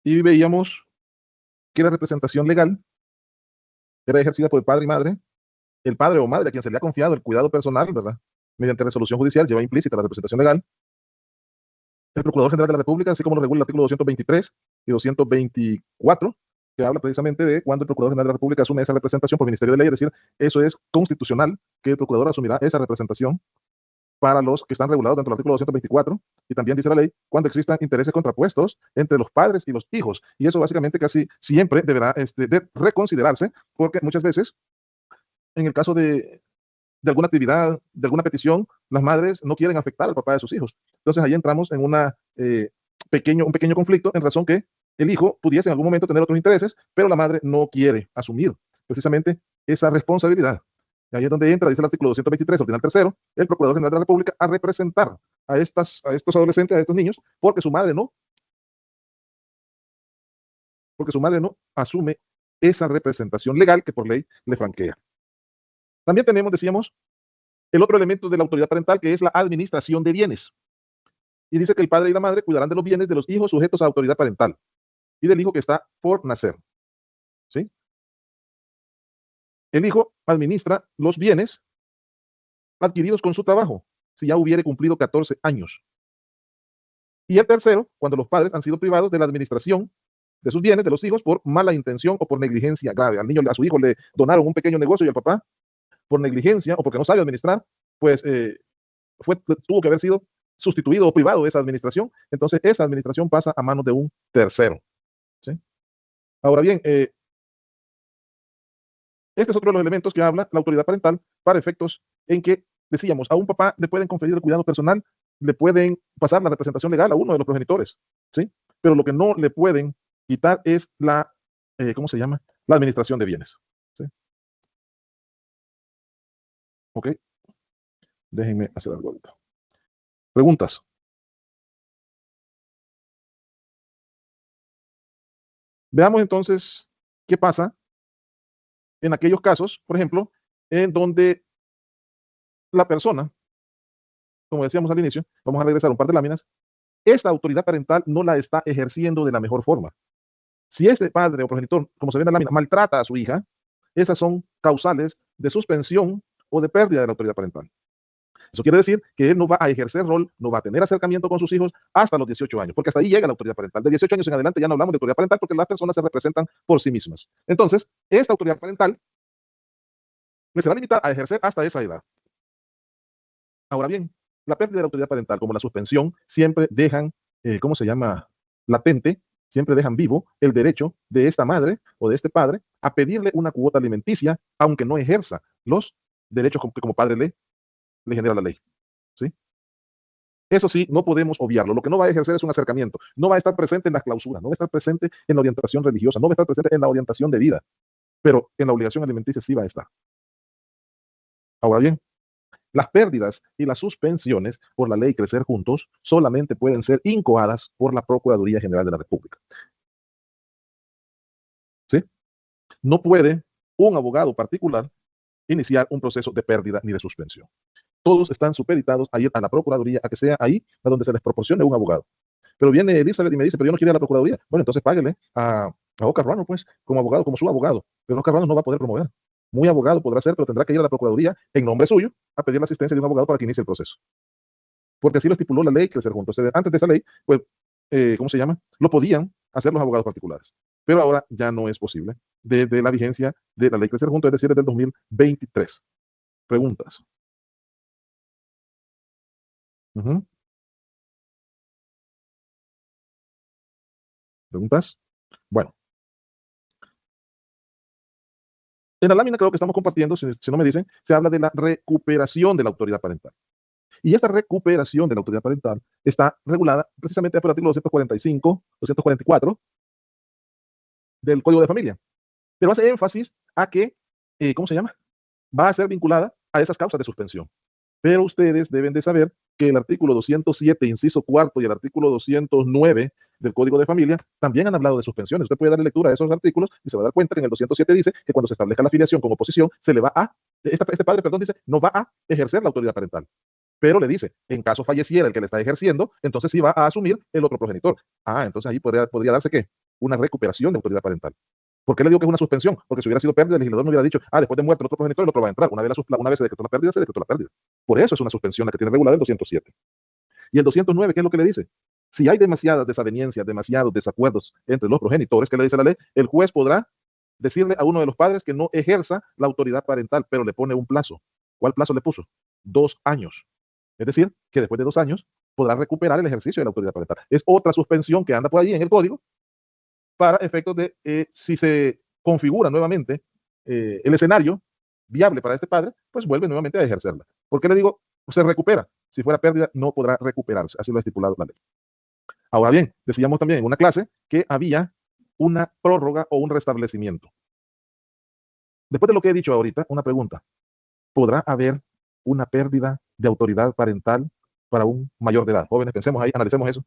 y veíamos que la representación legal era ejercida por el padre y madre, el padre o madre a quien se le ha confiado el cuidado personal, ¿verdad? Mediante resolución judicial lleva implícita la representación legal, el Procurador General de la República, así como lo regula el artículo 223 y 224, que habla precisamente de cuando el Procurador General de la República asume esa representación por Ministerio de Ley, es decir, eso es constitucional, que el Procurador asumirá esa representación para los que están regulados dentro del artículo 224, y también dice la ley, cuando existan intereses contrapuestos entre los padres y los hijos, y eso básicamente casi siempre deberá de reconsiderarse, porque muchas veces, en el caso de alguna actividad, de alguna petición, las madres no quieren afectar al papá de sus hijos. Entonces ahí entramos en un pequeño conflicto en razón que el hijo pudiese en algún momento tener otros intereses, pero la madre no quiere asumir precisamente esa responsabilidad. Ahí es donde entra, dice el artículo 223, ordinal tercero, el Procurador General de la República a representar a estos adolescentes, a estos niños, porque su madre no asume esa representación legal que por ley le franquea. También tenemos, decíamos, el otro elemento de la autoridad parental, que es la administración de bienes. Y dice que el padre y la madre cuidarán de los bienes de los hijos sujetos a autoridad parental y del hijo que está por nacer. ¿Sí? El hijo administra los bienes adquiridos con su trabajo, si ya hubiere cumplido 14 años. Y el tercero, cuando los padres han sido privados de la administración de sus bienes, de los hijos, por mala intención o por negligencia grave. Al niño, a su hijo le donaron un pequeño negocio y el papá, por negligencia o porque no sabe administrar, pues tuvo que haber sido sustituido o privado de esa administración. Entonces, esa administración pasa a manos de un tercero. ¿Sí? Ahora bien, este es otro de los elementos que habla la autoridad parental para efectos en que, decíamos, a un papá le pueden conferir el cuidado personal, le pueden pasar la representación legal a uno de los progenitores, ¿sí? Pero lo que no le pueden quitar es ¿cómo se llama? La administración de bienes. ¿Sí? Ok, déjenme hacer algo ahorita. Preguntas. Veamos entonces qué pasa en aquellos casos, por ejemplo, en donde la persona, como decíamos al inicio, vamos a regresar un par de láminas, esta autoridad parental no la está ejerciendo de la mejor forma. Si este padre o progenitor, como se ve en la lámina, maltrata a su hija, esas son causales de suspensión o de pérdida de la autoridad parental. Eso quiere decir que él no va a ejercer rol, no va a tener acercamiento con sus hijos hasta los 18 años, porque hasta ahí llega la autoridad parental. De 18 años en adelante ya no hablamos de autoridad parental porque las personas se representan por sí mismas. Entonces, esta autoridad parental le será limitada a ejercer hasta esa edad. Ahora bien, la pérdida de la autoridad parental, como la suspensión, siempre dejan, ¿cómo se llama? Latente, siempre dejan vivo el derecho de esta madre o de este padre a pedirle una cuota alimenticia, aunque no ejerza los derechos que como padre le genera la ley. ¿Sí? Eso sí, no podemos obviarlo. Lo que no va a ejercer es un acercamiento. No va a estar presente en las clausuras, no va a estar presente en la orientación religiosa, no va a estar presente en la orientación de vida, pero en la obligación alimenticia sí va a estar. Ahora bien, las pérdidas y las suspensiones por la ley Crecer Juntos solamente pueden ser incoadas por la Procuraduría General de la República. ¿Sí? No puede un abogado particular iniciar un proceso de pérdida ni de suspensión. Todos están supeditados a ir a la Procuraduría, a que sea ahí a donde se les proporcione un abogado. Pero viene Elizabeth y me dice, pero yo no quiero ir a la Procuraduría. Bueno, entonces páguele a Oscar Rano, pues, como abogado, como su abogado. Pero Oscar Rano no va a poder promover. Muy abogado podrá ser, pero tendrá que ir a la Procuraduría en nombre suyo a pedir la asistencia de un abogado para que inicie el proceso. Porque así lo estipuló la ley Crecer Juntos. Antes de esa ley, pues, ¿cómo se llama? Lo podían hacer los abogados particulares. Pero ahora ya no es posible desde la vigencia de la ley Crecer Juntos, es decir, desde el 2023. Preguntas. ¿Preguntas? Bueno, en la lámina creo que estamos compartiendo, si no me dicen, se habla de la recuperación de la autoridad parental. Y esta recuperación de la autoridad parental está regulada precisamente por el artículo 245, 244 del Código de Familia. Pero hace énfasis a que, ¿cómo se llama? Va a ser vinculada a esas causas de suspensión. Pero ustedes deben de saber que el artículo 207, inciso cuarto, y el artículo 209 del Código de Familia también han hablado de suspensiones. Usted puede darle lectura a esos artículos y se va a dar cuenta que en el 207 dice que cuando se establezca la afiliación como oposición, se le va a, este padre, perdón, dice, no va a ejercer la autoridad parental. Pero le dice, en caso falleciera el que le está ejerciendo, entonces sí va a asumir el otro progenitor. Entonces ahí podría darse ¿qué? una recuperación de autoridad parental. ¿Por qué le digo que es una suspensión? Porque si hubiera sido pérdida, el legislador no hubiera dicho, después de muerto el otro progenitor, el otro va a entrar. Una vez se decretó la pérdida, se decretó la pérdida. Por eso es una suspensión la que tiene regulada el 207. Y el 209, ¿qué es lo que le dice? Si hay demasiadas desavenencias, demasiados desacuerdos entre los progenitores, ¿qué le dice la ley? El juez podrá decirle a uno de los padres que no ejerza la autoridad parental, pero le pone un plazo. ¿Cuál plazo le puso? 2 años. Es decir, que después de 2 años podrá recuperar el ejercicio de la autoridad parental. Es otra suspensión que anda por ahí en el código para efectos de si se configura nuevamente el escenario viable para este padre, pues vuelve nuevamente a ejercerla. ¿Por qué le digo? Se recupera. Si fuera pérdida, no podrá recuperarse. Así lo ha estipulado la ley. Ahora bien, decíamos también en una clase que había una prórroga o un restablecimiento. Después de lo que he dicho ahorita, una pregunta. ¿Podrá haber una pérdida de autoridad parental para un mayor de edad? Jóvenes, pensemos ahí, analicemos eso.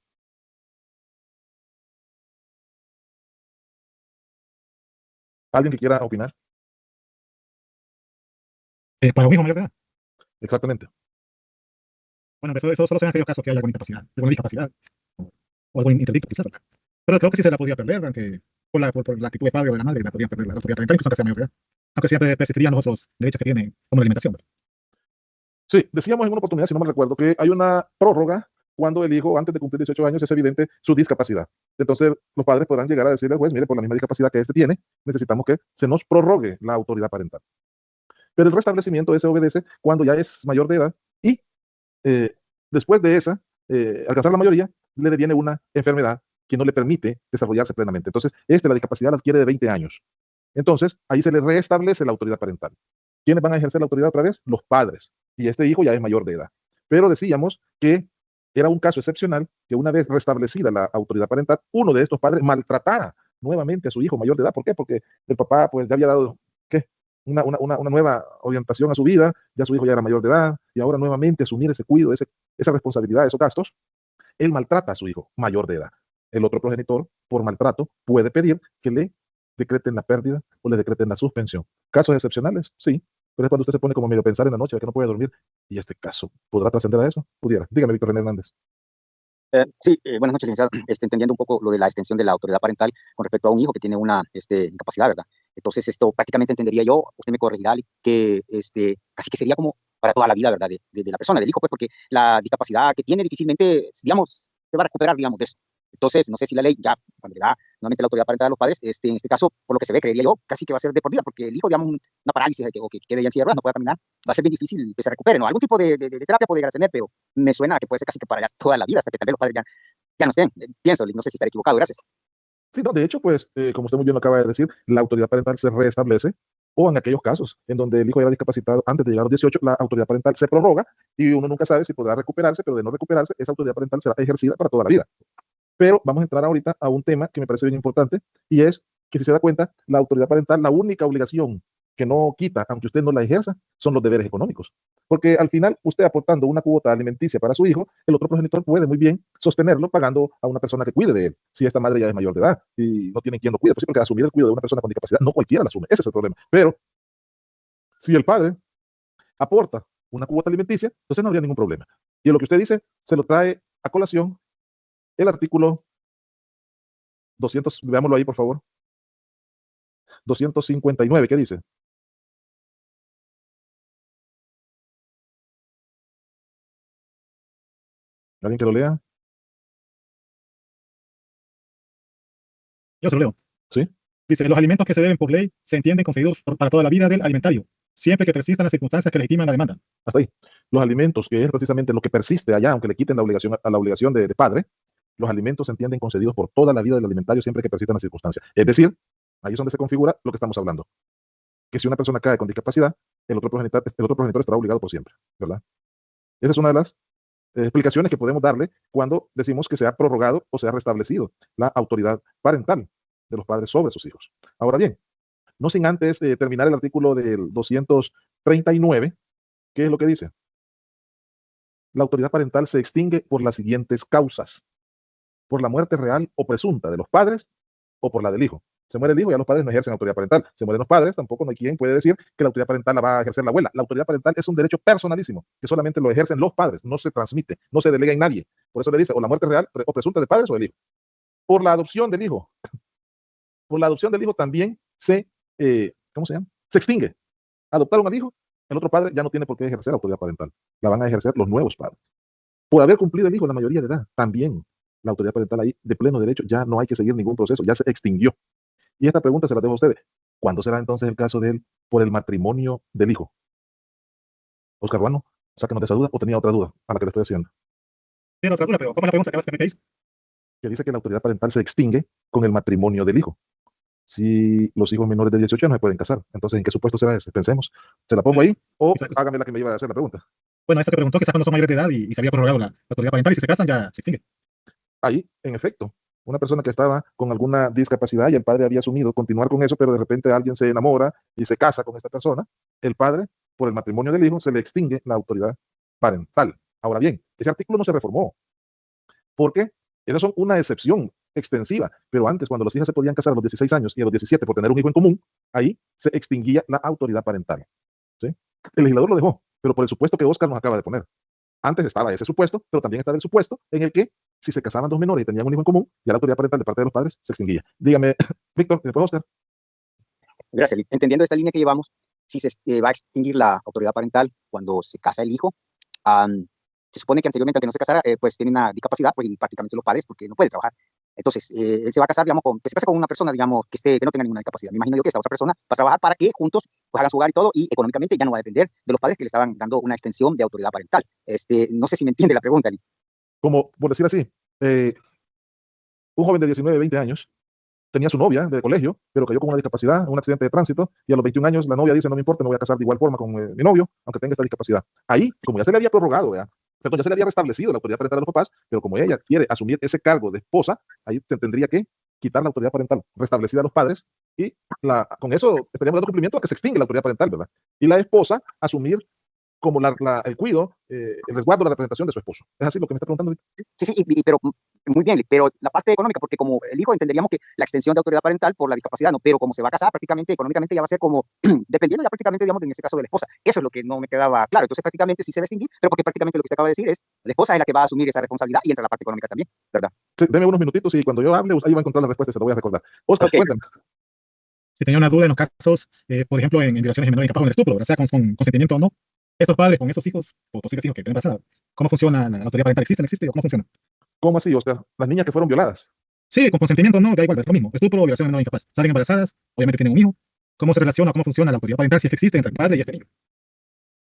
¿Alguien que quiera opinar? Para un hijo mayor de edad. Exactamente. Bueno, eso solo son aquellos casos que hay alguna incapacidad, alguna discapacidad o algún interdicto, quizás, ¿verdad? Pero creo que sí se la podía perder, aunque por la actitud de padre o de la madre la podían perder la autoridad parental, incluso aunque sea mayor de edad. Aunque siempre persistirían los otros derechos que tienen, como la alimentación, ¿verdad? Sí, decíamos en una oportunidad, si no me recuerdo, que hay una prórroga cuando el hijo, antes de cumplir 18 años, es evidente su discapacidad. Entonces, los padres podrán llegar a decirle al juez, mire, por la misma discapacidad que este tiene, necesitamos que se nos prorrogue la autoridad parental. Pero el restablecimiento ese obedece cuando ya es mayor de edad y eh, después de esa, alcanzar la mayoría, le deviene una enfermedad que no le permite desarrollarse plenamente. Entonces, la discapacidad la adquiere de 20 años. Entonces, ahí se le restablece la autoridad parental. ¿Quiénes van a ejercer la autoridad otra vez? Los padres. Y este hijo ya es mayor de edad. Pero decíamos que era un caso excepcional que una vez restablecida la autoridad parental, uno de estos padres maltratara nuevamente a su hijo mayor de edad. ¿Por qué? Porque el papá pues ya había dado, ¿qué? Una nueva orientación a su vida, ya su hijo ya era mayor de edad, y ahora nuevamente asumir ese cuidado, esa responsabilidad, esos gastos, él maltrata a su hijo mayor de edad. El otro progenitor, por maltrato, puede pedir que le decreten la pérdida o le decreten la suspensión. ¿Casos excepcionales? Sí, pero es cuando usted se pone como medio a pensar en la noche, que no puede dormir, y este caso, ¿podrá trascender a eso? Pudiera. Dígame, Víctor René Hernández. Sí, buenas noches, licenciado. Entendiendo un poco lo de la extensión de la autoridad parental con respecto a un hijo que tiene una incapacidad, ¿verdad? Entonces, esto prácticamente entendería yo, usted me corregirá, que casi que sería como para toda la vida, ¿verdad? De la persona, del hijo, pues, porque la discapacidad que tiene difícilmente, digamos, se va a recuperar, digamos, de eso. Entonces, no sé si la ley ya, cuando le da nuevamente la autoridad parental a los padres, en este caso, por lo que se ve, creería yo, casi que va a ser de por vida, porque el hijo, digamos, una parálisis o que quede ya en silla de ruedas, no pueda caminar, va a ser bien difícil que se recupere, ¿no? Algún tipo de terapia puede llegar a tener, pero me suena que puede ser casi que para ya toda la vida, hasta que tal vez los padres ya no estén. Pienso, no sé si estaré equivocado, gracias. Sí, no, de hecho, pues, como usted muy bien lo acaba de decir, la autoridad parental se restablece, o en aquellos casos en donde el hijo era discapacitado antes de llegar a los 18, la autoridad parental se prorroga y uno nunca sabe si podrá recuperarse, pero de no recuperarse, esa autoridad parental será ejercida para toda la vida. Pero vamos a entrar ahorita a un tema que me parece bien importante y es que si se da cuenta, la autoridad parental, la única obligación que no quita, aunque usted no la ejerza, son los deberes económicos. Porque al final, usted aportando una cuota alimenticia para su hijo, el otro progenitor puede muy bien sostenerlo pagando a una persona que cuide de él, si esta madre ya es mayor de edad y no tiene quien lo cuide. Pues sí, porque asumir el cuidado de una persona con discapacidad no cualquiera lo asume, ese es el problema. Pero si el padre aporta una cuota alimenticia, entonces no habría ningún problema. Y lo que usted dice, se lo trae a colación el artículo 200, veámoslo ahí, por favor. 259, ¿qué dice? ¿Alguien que lo lea? Yo se lo leo. ¿Sí? Dice, los alimentos que se deben por ley se entienden concedidos para toda la vida del alimentario, siempre que persistan las circunstancias que legitiman la demanda. Hasta ahí. Los alimentos, que es precisamente lo que persiste allá, aunque le quiten la obligación a la obligación de padre, los alimentos se entienden concedidos por toda la vida del alimentario siempre que persistan las circunstancias. Es decir, ahí es donde se configura lo que estamos hablando. Que si una persona cae con discapacidad, el otro progenitor estará obligado por siempre, ¿verdad? Esa es una de las explicaciones que podemos darle cuando decimos que se ha prorrogado o se ha restablecido la autoridad parental de los padres sobre sus hijos. Ahora bien, no sin antes terminar el artículo del 239, ¿qué es lo que dice? La autoridad parental se extingue por las siguientes causas: por la muerte real o presunta de los padres o por la del hijo. Se muere el hijo, ya los padres no ejercen autoridad parental. Se mueren los padres, tampoco no hay quien puede decir que la autoridad parental la va a ejercer la abuela. La autoridad parental es un derecho personalísimo, que solamente lo ejercen los padres, no se transmite, no se delega en nadie. Por eso le dice, o la muerte real o presunta de padres o del hijo. Por la adopción del hijo, por la adopción del hijo también ¿cómo se llama? Se extingue. Adoptaron al hijo, el otro padre ya no tiene por qué ejercer autoridad parental. La van a ejercer los nuevos padres. Por haber cumplido el hijo la mayoría de edad, también la autoridad parental ahí de pleno derecho ya no hay que seguir ningún proceso, ya se extinguió. Y esta pregunta se la dejo a ustedes. ¿Cuándo será entonces el caso de él por el matrimonio del hijo? Oscar Ruano, sáquenos de esa duda o tenía otra duda a la que le estoy haciendo. Tiene otra duda, pero ¿cómo es la pregunta que básicamente hizo? Que dice que la autoridad parental se extingue con el matrimonio del hijo. Si los hijos menores de 18 años se pueden casar, entonces ¿en qué supuesto será ese? Pensemos. ¿Se la pongo ahí o Exacto. hágame la que me iba a hacer la pregunta? Bueno, esta que preguntó, quizás cuando son mayores de edad y se había prorrogado la autoridad parental y si se casan ya se extingue. Ahí, en efecto, una persona que estaba con alguna discapacidad y el padre había asumido continuar con eso, pero de repente alguien se enamora y se casa con esta persona, el padre, por el matrimonio del hijo, se le extingue la autoridad parental. Ahora bien, ese artículo no se reformó, porque esas son una excepción extensiva, pero antes, cuando los hijos se podían casar a los 16 años y a los 17 por tener un hijo en común, ahí se extinguía la autoridad parental. ¿Sí? El legislador lo dejó, pero por el supuesto que Oscar nos acaba de poner. Antes estaba ese supuesto, pero también estaba el supuesto en el que si se casaban dos menores y tenían un hijo en común, ya la autoridad parental de parte de los padres se extinguía. Dígame, Víctor, después Oscar. Gracias. Entendiendo esta línea que llevamos, si se va a extinguir la autoridad parental cuando se casa el hijo, se supone que anteriormente, aunque no se casara, pues tiene una discapacidad, pues y prácticamente los padres, porque no puede trabajar. Entonces, él se va a casar, digamos, que se case con una persona, digamos, que no tenga ninguna discapacidad. Me imagino yo que esta otra persona va a trabajar para que juntos pues, hagan su hogar y todo, y económicamente ya no va a depender de los padres que le estaban dando una extensión de autoridad parental. No sé si me entiende la pregunta, Lee. Como por decir así, un joven de 19, 20 años tenía su novia de colegio, pero cayó con una discapacidad, en un accidente de tránsito, y a los 21 años la novia dice, no me importa, me voy a casar de igual forma con mi novio, aunque tenga esta discapacidad. Ahí, como ya se le había prorrogado, perdón, ya se le había restablecido la autoridad parental de los papás, pero como ella quiere asumir ese cargo de esposa, ahí se tendría que quitar la autoridad parental restablecida a los padres, y con eso estaríamos dando cumplimiento a que se extingue la autoridad parental, ¿verdad? Y la esposa asumir como el cuido, el resguardo, la representación de su esposo. ¿Es así lo que me está preguntando? Sí, pero muy bien, pero la parte económica, porque como el hijo entenderíamos que la extensión de autoridad parental por la discapacidad, no, pero como se va a casar prácticamente económicamente ya va a ser como, dependiendo ya prácticamente, digamos, en este caso de la esposa. Eso es lo que no me quedaba claro. Entonces prácticamente sí se va a extinguir, pero porque prácticamente lo que usted acaba de decir es, la esposa es la que va a asumir esa responsabilidad y entra la parte económica también, ¿verdad? Sí, deme unos minutitos y cuando yo hable, ahí va a encontrar la respuesta y se lo voy a recordar. Oscar, Okay. cuéntame. Si tenía una duda en los casos, por ejemplo, en violaciones de menores incapaz o en estupro, ¿verdad? Sea con consentimiento o no, estos padres con esos hijos, o posibles hijos que tienen pasada, ¿cómo funciona la autoridad parental? ¿Existe, no existe? ¿O cómo funciona? ¿Cómo así, Oscar? Las niñas que fueron violadas. Sí, con consentimiento no, da igual, es lo mismo. Estupro o violación de menor incapaz. Salen embarazadas, obviamente tienen un hijo. ¿Cómo se relaciona o cómo funciona la autoridad parental si es que existe entre el padre y este niño?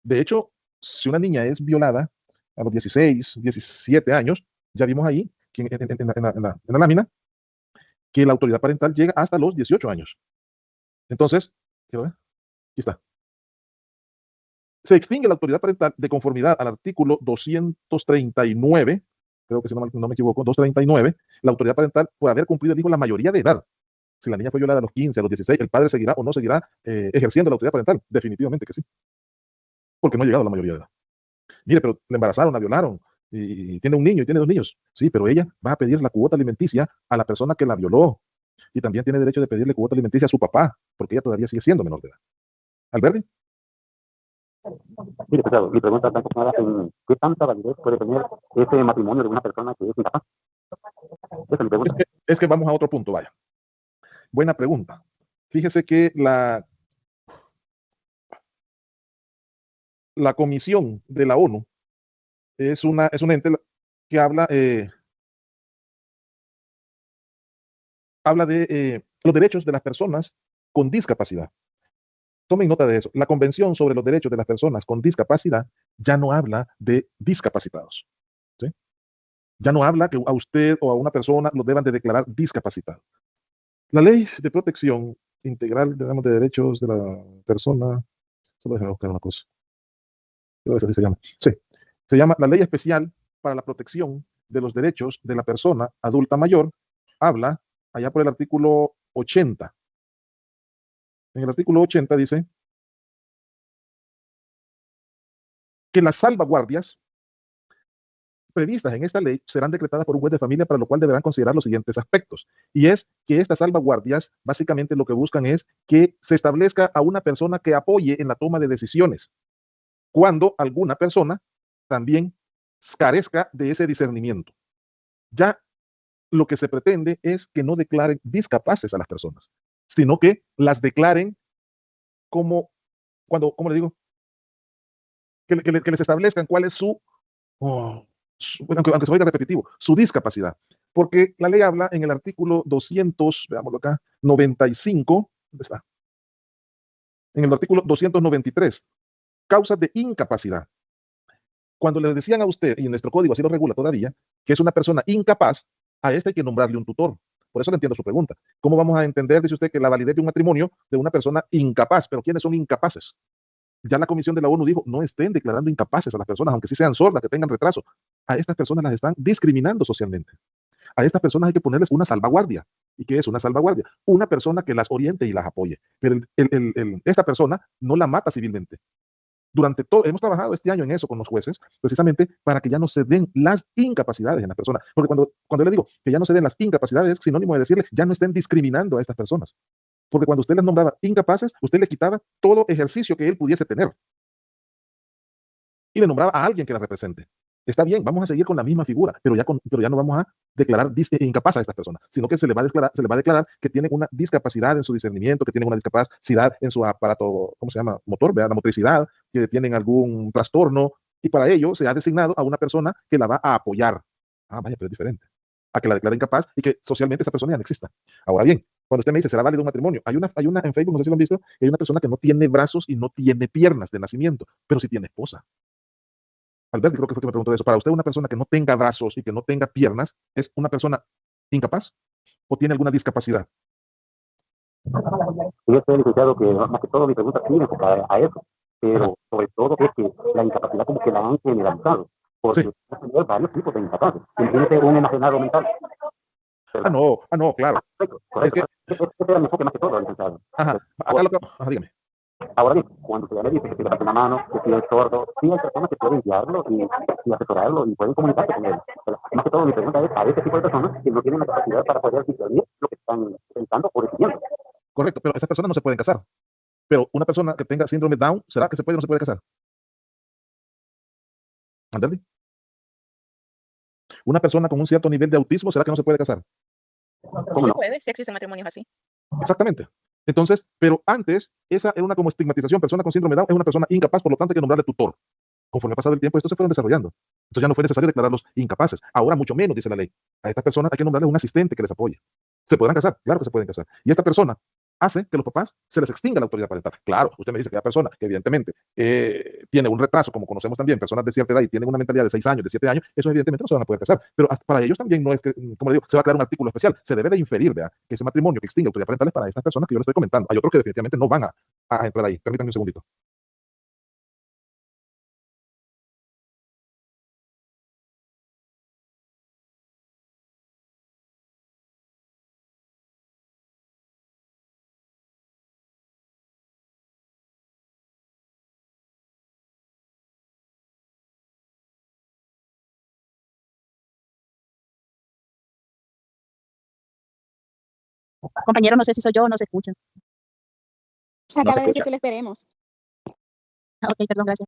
De hecho, si una niña es violada a los 16, 17 años, ya vimos ahí que en la lámina que la autoridad parental llega hasta los 18 años. Entonces, quiero ver, aquí está. Se extingue la autoridad parental de conformidad al artículo 239, creo que si no me equivoco, 239, la autoridad parental por haber cumplido el hijo la mayoría de edad. Si la niña fue violada a los 15, a los 16, el padre seguirá o no seguirá ejerciendo la autoridad parental. Definitivamente que sí, porque no ha llegado a la mayoría de edad. Mire, pero la embarazaron, la violaron, y tiene un niño y tiene dos niños. Sí, pero ella va a pedir la cuota alimenticia a la persona que la violó. Y también tiene derecho de pedirle cuota alimenticia a su papá, porque ella todavía sigue siendo menor de edad. ¿Alberti? Mire, pues, mi pregunta está enfocada en qué tanta validez puede tener ese matrimonio de una persona que es incapaz. Esa es mi pregunta. Es que vamos a otro punto, vaya. Buena pregunta. Fíjese que la Comisión de la ONU es un ente que habla de los derechos de las personas con discapacidad. Tomen nota de eso. La Convención sobre los Derechos de las Personas con Discapacidad ya no habla de discapacitados. ¿Sí? Ya no habla que a usted o a una persona lo deban de declarar discapacitado. La Ley de Protección Integral, digamos, de Derechos de la Persona, solo déjame buscar una cosa. Creo que así se llama. Sí, se llama la Ley Especial para la Protección de los Derechos de la Persona Adulta Mayor. Habla allá por el artículo 80. En el artículo 80 dice que las salvaguardias previstas en esta ley serán decretadas por un juez de familia, para lo cual deberán considerar los siguientes aspectos. Y es que estas salvaguardias básicamente lo que buscan es que se establezca a una persona que apoye en la toma de decisiones, cuando alguna persona también carezca de ese discernimiento. Ya lo que se pretende es que no declaren discapaces a las personas, sino que las declaren como, ¿cómo le digo? Que les establezcan cuál es bueno, aunque se oiga repetitivo, su discapacidad. Porque la ley habla en el artículo 200, veámoslo acá, 95, ¿dónde está? En el artículo 293, causas de incapacidad. Cuando le decían a usted, y nuestro código así lo regula todavía, que es una persona incapaz, a este hay que nombrarle un tutor. Por eso le entiendo su pregunta. ¿Cómo vamos a entender, dice usted, que la validez de un matrimonio de una persona incapaz? Pero ¿quiénes son incapaces? Ya la Comisión de la ONU dijo, no estén declarando incapaces a las personas, aunque sí sean sordas, que tengan retraso. A estas personas las están discriminando socialmente. A estas personas hay que ponerles una salvaguardia. ¿Y qué es una salvaguardia? Una persona que las oriente y las apoye. Pero esta persona no la mata civilmente. Durante todo, hemos trabajado este año en eso con los jueces, precisamente para que ya no se den las incapacidades en las personas. Porque cuando yo le digo que ya no se den las incapacidades, es sinónimo de decirle, ya no estén discriminando a estas personas. Porque cuando usted les nombraba incapaces, usted le quitaba todo ejercicio que él pudiese tener y le nombraba a alguien que la represente. Está bien, vamos a seguir con la misma figura, pero ya no vamos a declarar incapaz a estas personas, sino que se le va a declarar que tienen una discapacidad en su discernimiento, que tienen una discapacidad en su aparato, ¿cómo se llama? Motor, ¿verdad? La motricidad, que tienen algún trastorno, y para ello se ha designado a una persona que la va a apoyar. Ah, vaya, pero es diferente. A que la declare incapaz y que socialmente esa persona ya no exista. Ahora bien, cuando usted me dice, ¿será válido un matrimonio? Hay una en Facebook, no sé si lo han visto, que hay una persona que no tiene brazos y no tiene piernas de nacimiento, pero sí tiene esposa. Alberto, creo que fue que me preguntó eso. Para usted, una persona que no tenga brazos y que no tenga piernas, ¿es una persona incapaz o tiene alguna discapacidad? Y yo sé, licenciado, que más que todo mi pregunta sí enfocada a eso, pero sobre todo es que la incapacidad como que la han generalizado, porque Sí. hay varios tipos de incapaces. Imagínate un enajenado mental, ¿verdad? No, claro. Correcto, Es correcto. que, Ese era el enfoque más que todo, licenciado. ajá, acá Ahora, lo que, ajá, dígame. ahora bien, cuando se le dice que si le falta una mano, que si es sordo, sí hay personas que pueden guiarlo y asesorarlo y pueden comunicarse con él. Pero más que todo mi pregunta es a ese tipo de personas que no tienen la capacidad para poder discernir lo que están pensando o decidiendo. Correcto, pero esas personas no se pueden casar. Pero una persona que tenga síndrome Down, ¿será que se puede o no se puede casar? ¿Andy? Una persona con un cierto nivel de autismo, ¿será que no se puede casar? Sí ¿Cómo se no? puede, sí existen matrimonios así. Exactamente. Entonces, pero antes, esa era una como estigmatización. Persona con síndrome Down es una persona incapaz, por lo tanto hay que nombrarle tutor. Conforme ha pasado el tiempo, estos se fueron desarrollando. Entonces ya no fue necesario declararlos incapaces. Ahora mucho menos, dice la ley. A estas personas hay que nombrarles un asistente que les apoye. ¿Se podrán casar? Claro que se pueden casar. Y esta persona hace que los papás se les extinga la autoridad parental. Claro, usted me dice que la persona que evidentemente tiene un retraso, como conocemos también, personas de cierta edad y tienen una mentalidad de 6 años, de 7 años, eso evidentemente no se van a poder casar. Pero para ellos también no es que, como le digo, se va a crear un artículo especial. Se debe de inferir, ¿vea? Que ese matrimonio que extingue autoridad parental es para estas personas que yo les estoy comentando. Hay otros que definitivamente no van a entrar ahí. Permítanme un segundito. Compañero, no sé si soy yo o no se escucha. No Acaba se de decir escucha. que lo esperemos. Ok, perdón, gracias.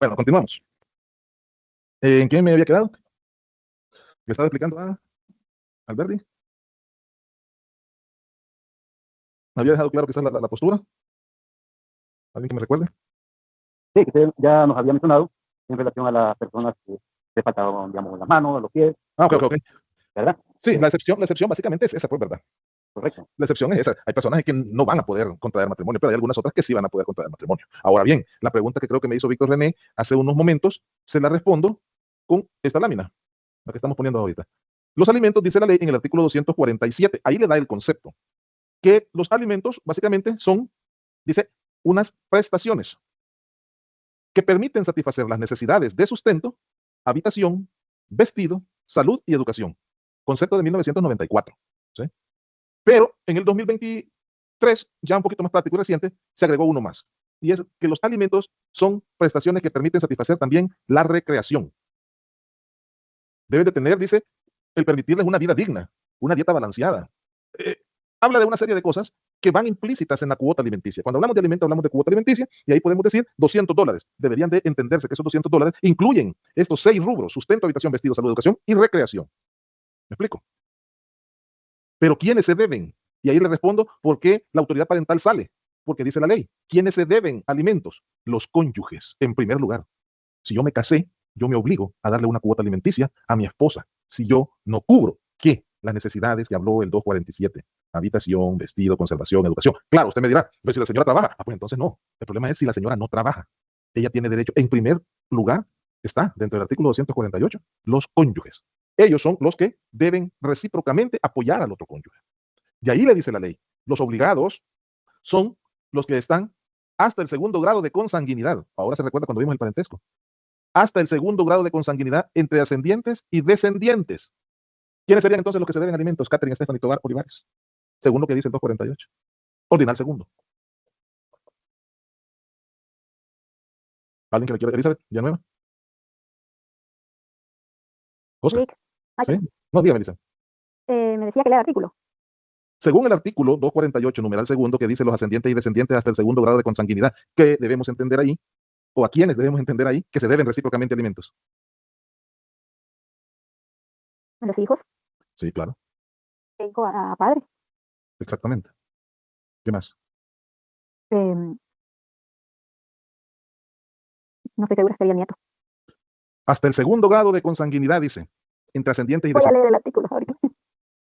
Bueno, continuamos. ¿En qué me había quedado? Le estaba explicando a Alberti. Me había dejado claro que esa es la postura. ¿Alguien que me recuerde? Sí, que usted ya nos había mencionado en relación a las personas que le faltaban, digamos, las manos, los pies, Ok. ¿verdad? Sí, la excepción básicamente es esa, pues, ¿verdad? Correcto. La excepción es esa. Hay personas que no van a poder contraer matrimonio, pero hay algunas otras que sí van a poder contraer matrimonio. Ahora bien, la pregunta que creo que me hizo Víctor René hace unos momentos, se la respondo con esta lámina, la que estamos poniendo ahorita. Los alimentos, dice la ley en el artículo 247, ahí le da el concepto, que los alimentos básicamente son, dice, unas prestaciones que permiten satisfacer las necesidades de sustento, habitación, vestido, salud y educación. Concepto de 1994. ¿Sí? Pero en el 2023, ya un poquito más práctico y reciente, se agregó uno más. Y es que los alimentos son prestaciones que permiten satisfacer también la recreación. Deben de tener, dice, el permitirles una vida digna, una dieta balanceada. Eh, Habla de una serie de cosas que van implícitas en la cuota alimenticia. Cuando hablamos de alimentos, hablamos de cuota alimenticia y ahí podemos decir $200. Deberían de entenderse que esos $200 incluyen estos 6 rubros: sustento, habitación, vestido, salud, educación y recreación. ¿Me explico? Pero ¿quiénes se deben? Y ahí le respondo por qué la autoridad parental sale. Porque dice la ley, ¿quiénes se deben alimentos? Los cónyuges, en primer lugar. Si yo me casé, yo me obligo a darle una cuota alimenticia a mi esposa. Si yo no cubro, ¿qué? Las necesidades que habló el 247. Habitación, vestido, conservación, educación. Claro, usted me dirá, pero si la señora trabaja, pues entonces no. El problema es si la señora no trabaja. Ella tiene derecho, en primer lugar, está dentro del artículo 248, los cónyuges. Ellos son los que deben recíprocamente apoyar al otro cónyuge. Y ahí le dice la ley, los obligados son los que están hasta el segundo grado de consanguinidad. Ahora se recuerda cuando vimos el parentesco. Hasta el segundo grado de consanguinidad entre ascendientes y descendientes. ¿Quiénes serían entonces los que se deben alimentos? Catherine Stephanie Tobar Olivares, según lo que dice el 248. Ordinal segundo. ¿Alguien que le quiera? Elizabeth, Villanueva. José. Rick, ¿Sí? No, dígame, Elizabeth. me decía que lea el artículo. Según el artículo 248, numeral segundo, que dice los ascendientes y descendientes hasta el segundo grado de consanguinidad, ¿qué debemos entender ahí? ¿O a quiénes debemos entender ahí que se deben recíprocamente alimentos? Los hijos, Sí, claro, tengo a padre. exactamente. ¿Qué más? No estoy segura si sería nieto. Hasta el segundo grado de consanguinidad, dice, entre ascendientes y Voy a descendientes. leer el artículo ahorita.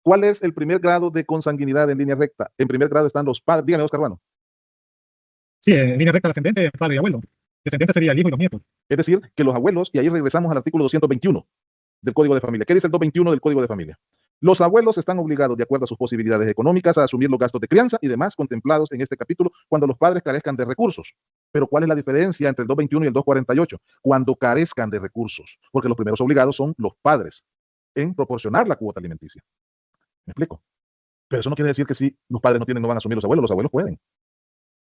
¿Cuál es el primer grado de consanguinidad en línea recta? En primer grado están los padres. Dígame, Oscar Ruano. Sí, en línea recta, el ascendente, padre y abuelo. Descendiente sería el hijo y los nietos. Es decir, que los abuelos, y ahí regresamos al artículo 221 del Código de Familia. ¿Qué dice el 221 del Código de Familia? Los abuelos están obligados, de acuerdo a sus posibilidades económicas, a asumir los gastos de crianza y demás contemplados en este capítulo cuando los padres carezcan de recursos. Pero ¿cuál es la diferencia entre el 221 y el 248? Cuando carezcan de recursos, porque los primeros obligados son los padres en proporcionar la cuota alimenticia. ¿Me explico? Pero eso no quiere decir que si los padres no tienen, no van a asumir los abuelos pueden.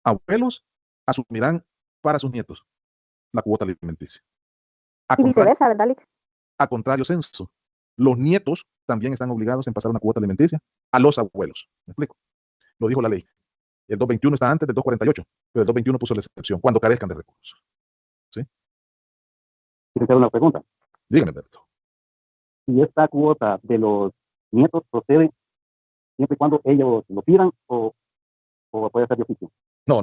Abuelos asumirán para sus nietos la cuota alimenticia. Y viceversa, ¿verdad, Lick? A contrario censo, los nietos también están obligados en pasar una cuota alimenticia a los abuelos. ¿Me explico? Lo dijo la ley. El 221 está antes del 248, pero el 221 puso la excepción, cuando carezcan de recursos. ¿Sí? Quiero hacer una pregunta. Dígame, Alberto. Si esta cuota de los nietos procede siempre y cuando ellos lo pidan o puede ser de oficio. No.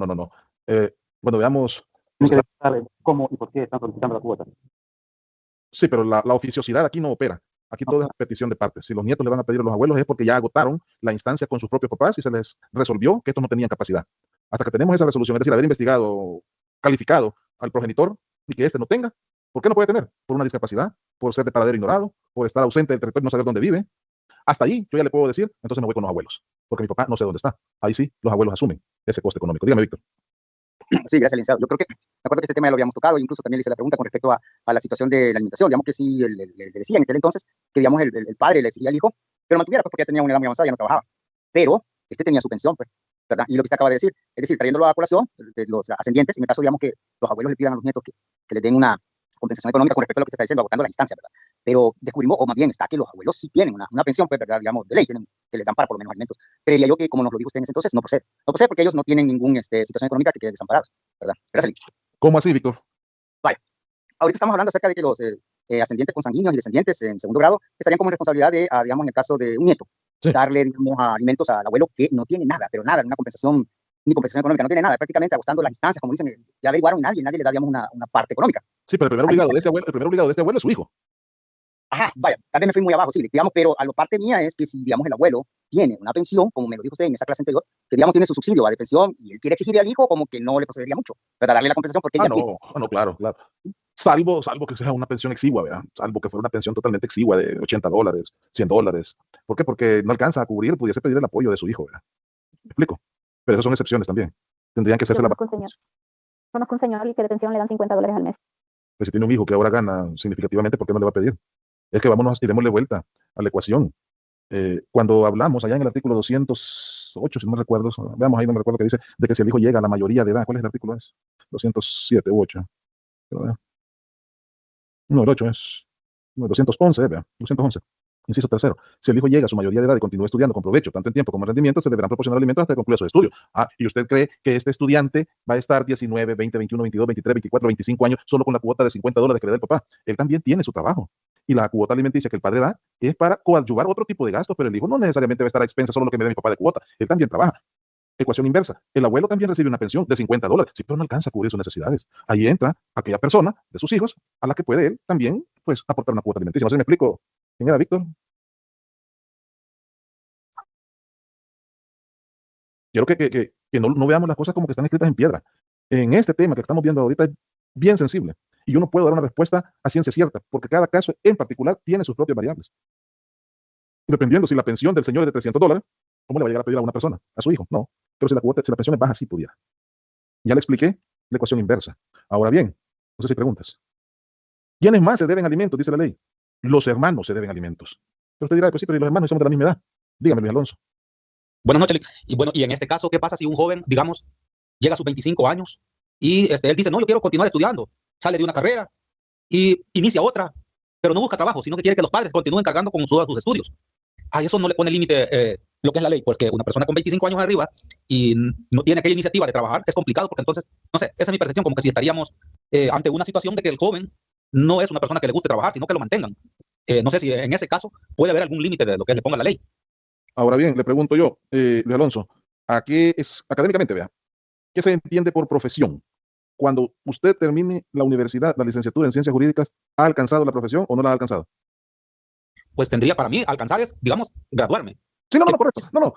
Cuando veamos... Tienen que saber cómo y por qué están solicitando la cuota. Sí, pero la oficiosidad aquí no opera. Aquí todo es petición de partes. Si los nietos le van a pedir a los abuelos es porque ya agotaron la instancia con sus propios papás y se les resolvió que estos no tenían capacidad. Hasta que tenemos esa resolución, es decir, haber investigado, calificado al progenitor y que éste no tenga. ¿Por qué no puede tener? Por una discapacidad, por ser de paradero ignorado, por estar ausente del territorio y no saber dónde vive. Hasta ahí yo ya le puedo decir, entonces me voy con los abuelos, porque mi papá no sé dónde está. Ahí sí, los abuelos asumen ese coste económico. Dígame, Víctor. Sí, gracias, licenciado. Yo creo que, me acuerdo que este tema ya lo habíamos tocado, incluso también le hice la pregunta con respecto a la situación de la alimentación. Digamos que sí, le decía en aquel entonces que, digamos, el padre le exigía al hijo que lo mantuviera, pues, porque ya tenía una edad muy avanzada, ya no trabajaba. Pero este tenía su pensión, pues, ¿verdad? Y lo que usted acaba de decir, es decir, trayéndolo a colación de los ascendientes, en el caso, digamos, que los abuelos le pidan a los nietos que les den una compensación económica con respecto a lo que usted está diciendo, agotando la instancia, ¿verdad? Pero descubrimos, o más bien está que los abuelos sí tienen una pensión, pues, ¿verdad? Digamos, de ley, tienen, que les dan para por lo menos alimentos. Creería yo que, como nos lo dijo usted en ese entonces, no procede. No procede porque ellos no tienen ninguna situación económica que quede desamparados, ¿verdad? Gracias. ¿Cómo así, Víctor? Vale. ahorita estamos hablando acerca de que los ascendientes consanguíneos y descendientes en segundo grado estarían como en responsabilidad de, digamos, en el caso de un nieto, Sí. darle, digamos, alimentos al abuelo que no tiene nada, pero nada, una compensación, ni compensación económica, no tiene nada, prácticamente agotando las instancias, como dicen, ya averiguaron, nadie le da, digamos, una parte económica. Sí, pero el primer Ahí obligado está. de este abuelo, el primer obligado de este abuelo es su hijo. Ajá, vaya, tal vez me fui muy abajo, sí, digamos, pero a la parte mía es que si, digamos, el abuelo tiene una pensión, como me lo dijo usted en esa clase anterior, que, digamos, tiene su subsidio de pensión y él quiere exigirle al hijo como que no le procedería mucho, para darle la compensación porque él ya tiene. No, claro, claro. Salvo que sea una pensión exigua, ¿verdad? Salvo que fuera una pensión totalmente exigua de $80, $100. ¿Por qué? Porque no alcanza a cubrir, pudiese pedir el apoyo de su hijo, ¿verdad? ¿Me explico? Pero esas son excepciones también. Tendrían que Yo hacerse la... conozco un señor y que de pensión le dan $50 al mes. Pues si tiene un hijo que ahora gana significativamente, ¿por qué no le va a pedir? Es que vámonos y démosle vuelta a la ecuación. Cuando hablamos allá en el artículo 208, si no me recuerdo, veamos ahí, no me recuerdo que dice, de que si el hijo llega a la mayoría de edad, ¿cuál es el artículo? Es 207 u 8. No, el 8 es 211, vea, 211. Inciso tercero. Si el hijo llega a su mayoría de edad y continúa estudiando con provecho, tanto en tiempo como en rendimiento, se deberán proporcionar alimentos hasta que concluya sus estudios. ¿Y usted cree que este estudiante va a estar 19, 20, 21, 22, 23, 24, 25 años solo con la cuota de $50 que le da el papá? Él también tiene su trabajo. Y la cuota alimenticia que el padre da es para coadyuvar otro tipo de gastos, pero el hijo no necesariamente va a estar a expensas solo lo que me da mi papá de cuota. Él también trabaja. Ecuación inversa. El abuelo también recibe una pensión de $50, sí, pero no alcanza a cubrir sus necesidades. Ahí entra aquella persona de sus hijos a la que puede él también, pues, aportar una cuota alimenticia. No sé si me explico, señora Víctor. Quiero que no veamos las cosas como que están escritas en piedra. En este tema que estamos viendo ahorita es bien sensible y yo no puedo dar una respuesta a ciencia cierta porque cada caso en particular tiene sus propias variables. Dependiendo si la pensión del señor es de $300, ¿cómo le va a llegar a pedir a una persona? ¿A su hijo? No. Pero si la pensión es baja, sí pudiera. Ya le expliqué la ecuación inversa. Ahora bien, no sé si preguntas. ¿Quiénes más se deben alimentos? Dice la ley. Los hermanos se deben alimentos. Pero usted dirá, pues sí, pero los hermanos somos de la misma edad. Dígame, Luis Alonso. Buenas noches, Lick. Y bueno, y en este caso, ¿qué pasa si un joven, digamos, llega a sus 25 años y él dice, no, yo quiero continuar estudiando, sale de una carrera y inicia otra, pero no busca trabajo, sino que quiere que los padres continúen cargando con sus estudios? A eso no le pone límite lo que es la ley, porque una persona con 25 años arriba y no tiene aquella iniciativa de trabajar, es complicado, porque entonces, no sé, esa es mi percepción, como que si estaríamos ante una situación de que el joven no es una persona que le guste trabajar, sino que lo mantengan. No sé si en ese caso puede haber algún límite de lo que le ponga la ley. Ahora bien, le pregunto yo, Luis Alonso, ¿a qué es, académicamente, vea, qué se entiende por profesión? Cuando usted termine la universidad, la licenciatura en ciencias jurídicas, ¿ha alcanzado la profesión o no la ha alcanzado? Pues tendría para mí alcanzar es, digamos, graduarme. Sí, no, correcto. No,